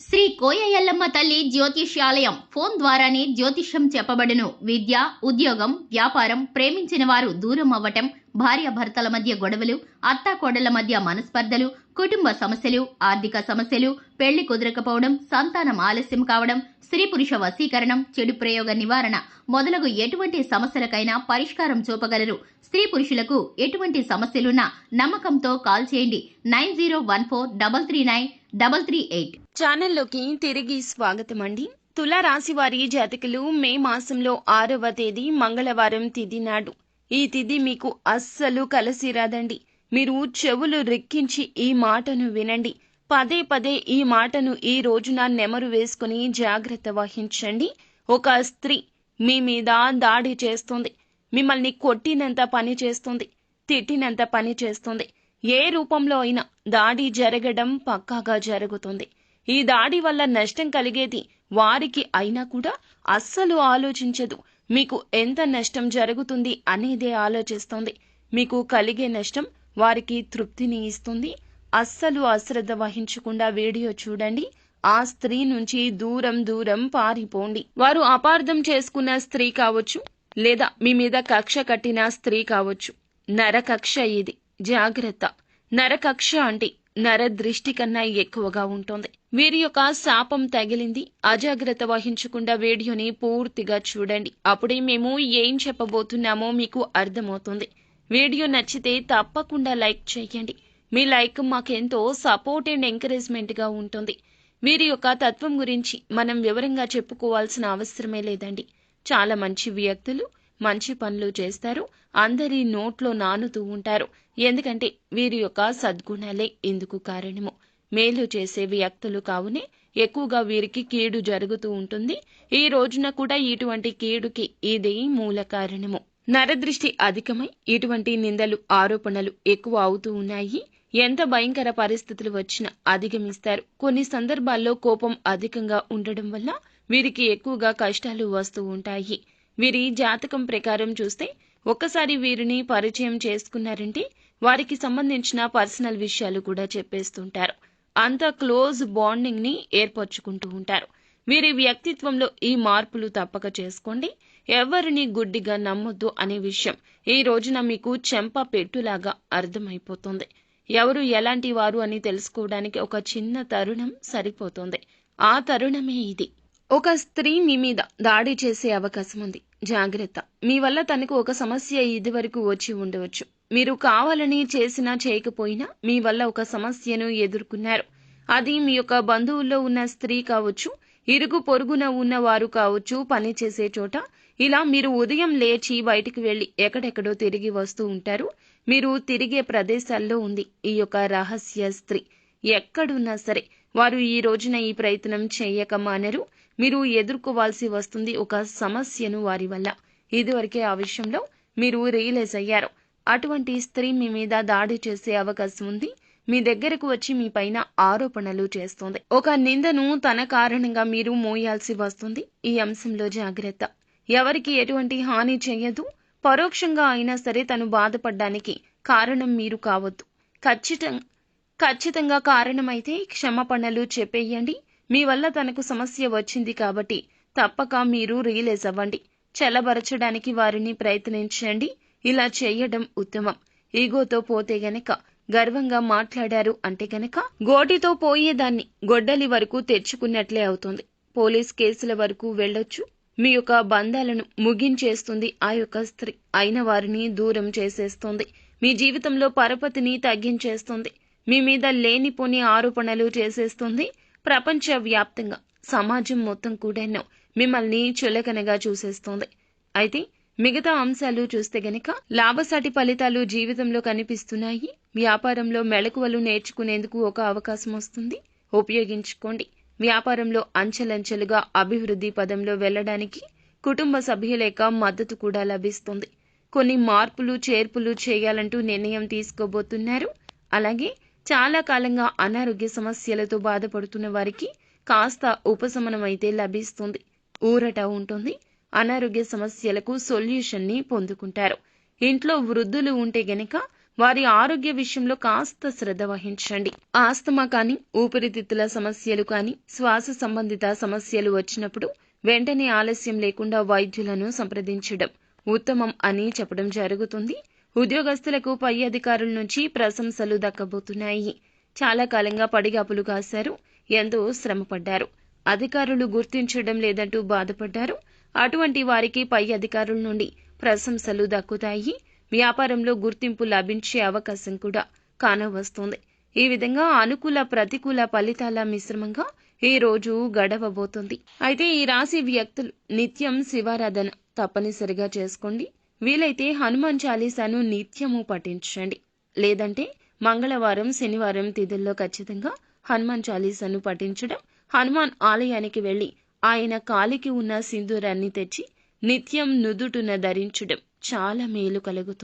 శ్రీ కోయ ఎల్లమ్మ తల్లి జ్యోతిష్యాలయం ఫోన్ ద్వారానే జ్యోతిష్యం చెప్పబడును. విద్య, ఉద్యోగం, వ్యాపారం, ప్రేమించిన వారు దూరం అవ్వటం, భార్యాభర్తల మధ్య గొడవలు, అత్తాకోడళ్ల మధ్య మనస్పర్ధలు, కుటుంబ సమస్యలు, ఆర్థిక సమస్యలు, పెళ్లి కుదరకపోవడం, సంతానం ఆలస్యం కావడం, స్త్రీ పురుష వశీకరణం, చెడు ప్రయోగ నివారణ మొదలగు ఎటువంటి సమస్యలకైనా పరిష్కారం చూపగలరు. స్త్రీ పురుషులకు ఎటువంటి సమస్యలున్నా నమ్మకంతో కాల్ చేయండి. 9014339338. ఛానల్లోకి తిరిగి స్వాగతం అండి. తుల రాశి వారి జాతకులు మే మాసంలో 6వ తేదీ మంగళవారం తిథి నాడు. ఈ తిథి మీకు అస్సలు కలిసి రాదండి. మీరు చెవులు రెక్కించి ఈ మాటను వినండి. పదే పదే ఈ మాటను ఈ రోజున నెమరు వేసుకుని జాగ్రత్త వహించండి. ఒక స్త్రీ మీ మీద దాడి చేస్తుంది. మిమ్మల్ని కొట్టినంత పని చేస్తుంది, తిట్టినంత పని చేస్తుంది. ఏ రూపంలో అయినా దాడి జరగడం పక్కాగా జరుగుతుంది. ఈ దాడి వల్ల నష్టం కలిగేది వారికి అయినా కూడా అస్సలు ఆలోచించదు. మీకు ఎంత నష్టం జరుగుతుంది అనేదే ఆలోచిస్తుంది. మీకు కలిగే నష్టం వారికి తృప్తిని ఇస్తుంది. అస్సలు అశ్రద్ధ వహించకుండా వీడియో చూడండి. ఆ స్త్రీ నుంచి దూరం దూరం పారిపోండి. వారు అపార్థం చేసుకున్న స్త్రీ కావచ్చు, లేదా మీ మీద కక్ష కట్టిన స్త్రీ కావచ్చు. నరకక్ష ఇది, జాగ్రత్త. నరకక్ష అంటే నర దృష్టి కన్నా ఎక్కువగా ఉంటుంది. వీరి యొక్క శాపం తగిలింది. అజాగ్రత్త వహించకుండా వీడియోని పూర్తిగా చూడండి. అప్పుడే మేము ఏం చెప్పబోతున్నామో మీకు అర్థమవుతుంది. వీడియో నచ్చితే తప్పకుండా లైక్ చేయండి. మీ లైక్ మాకెంతో సపోర్ట్ అండ్ ఎంకరేజ్మెంట్ గా ఉంటుంది. వీరి యొక్క తత్వం గురించి మనం వివరంగా చెప్పుకోవాల్సిన అవసరమే లేదండి. చాలా మంచి వ్యక్తులు, మంచి పనులు చేస్తారు. అందరి నోట్లో నానుతూ ఉంటారు. ఎందుకంటే వీరి యొక్క సద్గుణాలే ఇందుకు కారణము. మేలు చేసే వ్యక్తులు కావునే ఎక్కువగా వీరికి కీడు జరుగుతూ ఉంటుంది. ఈ రోజున కూడా ఇటువంటి కీడుకి ఇదే మూల కారణము. నరదృష్టి అధికమై ఇటువంటి నిందలు, ఆరోపణలు ఎక్కువ అవుతూ ఉన్నాయి. ఎంత భయంకర పరిస్థితులు వచ్చినా అధిగమిస్తారు. కొన్ని సందర్భాల్లో కోపం అధికంగా ఉండడం వల్ల వీరికి ఎక్కువగా కష్టాలు వస్తూ ఉంటాయి. వీరి జాతకం ప్రకారం చూస్తే ఒక్కసారి వీరిని పరిచయం చేసుకున్నారంటే వారికి సంబంధించిన పర్సనల్ విషయాలు కూడా చెప్పేస్తుంటారు. అంత క్లోజ్ బాండింగ్ ని ఏర్పరచుకుంటూ ఉంటారు. వీరి వ్యక్తిత్వంలో ఈ మార్పులు తప్పక చేసుకోండి. ఎవరిని గుడ్డిగా నమ్మొద్దు అనే విషయం ఈ రోజున మీకు చెంప పెట్టులాగా అర్థమైపోతుంది. ఎవరు ఎలాంటి వారు అని తెలుసుకోవడానికి ఒక చిన్న తరుణం సరిపోతుంది. ఆ తరుణమే ఇది. ఒక స్త్రీ మీ మీద దాడి చేసే అవకాశం ఉంది, జాగ్రత్త. మీ వల్ల తనకు ఒక సమస్య ఇదివరకు వచ్చి ఉండవచ్చు. మీరు కావాలని చేసినా చేయకపోయినా మీ వల్ల ఒక సమస్యను ఎదుర్కొన్నారు. అది మీ యొక్క బంధువుల్లో ఉన్న స్త్రీ కావచ్చు, ఇరుగు పొరుగున ఉన్న వారు కావచ్చు, పని చేసే చోట. ఇలా మీరు ఉదయం లేచి బయటికి వెళ్లి ఎక్కడెక్కడో తిరిగి వస్తూ ఉంటారు. మీరు తిరిగే ప్రదేశాల్లో ఉంది ఈ యొక్క రహస్య స్త్రీ. ఎక్కడున్నా సరే వారు ఈ రోజున ఈ ప్రయత్నం చేయక మానరు. మీరు ఎదుర్కోవాల్సి వస్తుంది ఒక సమస్యను వారి వల్ల. ఇదివరకే ఆ విషయంలో మీరు రియలైజ్ అయ్యారు. అటువంటి స్త్రీ మీ మీద దాడి చేసే అవకాశం ఉంది. మీ దగ్గరకు వచ్చి మీ పైన ఆరోపణలు చేస్తుంది. ఒక నిందను తన కారణంగా మీరు మోయాల్సి వస్తుంది. ఈ అంశంలో జాగ్రత్త. ఎవరికి ఎటువంటి హాని చెయ్యదు. పరోక్షంగా అయినా సరే తను బాధపడ్డానికి కారణం మీరు కావద్దు. ఖచ్చితంగా కారణమైతే క్షమాపణలు చెప్పేయండి. మీ వల్ల తనకు సమస్య వచ్చింది కాబట్టి తప్పక మీరు రియలైజ్ అవ్వండి. చల్లబరచడానికి వారిని ప్రయత్నించండి. ఇలా చేయడం ఉత్తమం. ఈగోతో పోతే గనక, గర్వంగా మాట్లాడారు అంటే గనక గోటితో పోయేదాన్ని గొడ్డలి వరకు తెచ్చుకున్నట్లే అవుతుంది. పోలీస్ కేసుల వరకు వెళ్ళొచ్చు. మీ యొక్క బంధాలను ముగించేస్తుంది ఆ యొక్క స్త్రీ. అయిన వారిని దూరం చేసేస్తుంది. మీ జీవితంలో పరపతిని తగ్గించేస్తుంది. మీ మీద లేనిపోని ఆరోపణలు చేసేస్తుంది. ప్రపంచ వ్యాప్తంగా సమాజం మొత్తం కూడాను మిమ్మల్ని చులకనగా చూసేస్తుంది. అయితే మిగతా అంశాలు చూస్తే గనక లాభసాటి ఫలితాలు జీవితంలో కనిపిస్తున్నాయి. వ్యాపారంలో మెళకువలు నేర్చుకునేందుకు ఒక అవకాశం వస్తుంది, ఉపయోగించుకోండి. వ్యాపారంలో అంచెలంచెలుగా అభివృద్ధి పదంలో వెళ్లడానికి కుటుంబ సభ్యుల యొక్క మద్దతు కూడా లభిస్తుంది. కొన్ని మార్పులు చేర్పులు చేయాలంటూ నిర్ణయం తీసుకోబోతున్నారు. అలాగే చాలా కాలంగా అనారోగ్య సమస్యలతో బాధపడుతున్న వారికి కాస్త ఉపశమనం అయితే లభిస్తుంది. ఊరట ఉంటుంది. అనారోగ్య సమస్యలకు సొల్యూషన్ ని పొందుకుంటారు. ఇంట్లో వృద్ధులు ఉంటే గనక వారి ఆరోగ్య విషయంలో కాస్త శ్రద్ధ వహించండి. ఆస్తమా కానీ, ఊపిరితిత్తుల సమస్యలు కానీ, శ్వాస సంబంధిత సమస్యలు వచ్చినప్పుడు వెంటనే ఆలస్యం లేకుండా వైద్యులను సంప్రదించడం ఉత్తమం అని చెప్పడం జరుగుతుంది. ఉద్యోగస్తులకు పై అధికారుల నుంచి ప్రశంసలు దక్కబోతున్నాయి. చాలా కాలంగా పడిగాపులు కాశారు, ఎంతో శ్రమపడ్డారు, అధికారులు గుర్తించడం లేదంటూ బాధపడ్డారు. అటువంటి వారికి పై అధికారుల నుండి ప్రశంసలు దక్కుతాయి. వ్యాపారంలో గుర్తింపు లభించే అవకాశం కూడా కానవస్తోంది. ఈ విధంగా అనుకూల ప్రతికూల ఫలితాల మిశ్రమంగా ఈ రోజు గడవబోతోంది. అయితే ఈ రాశి వ్యక్తులు నిత్యం శివారాధన తప్పనిసరిగా చేసుకోండి. వీలైతే హనుమాన్ చాలీసాను నిత్యము పఠించండి. లేదంటే మంగళవారం, శనివారం తిథుల్లో ఖచ్చితంగా హనుమాన్ చాలీసాను పఠించడం, హనుమాన్ ఆలయానికి వెళ్లి ఆయన కాలికి ఉన్న సింధూరాన్ని తెచ్చి నిత్యం నుదుటున ధరించడం చాలా మేలు కలుగుతుంది.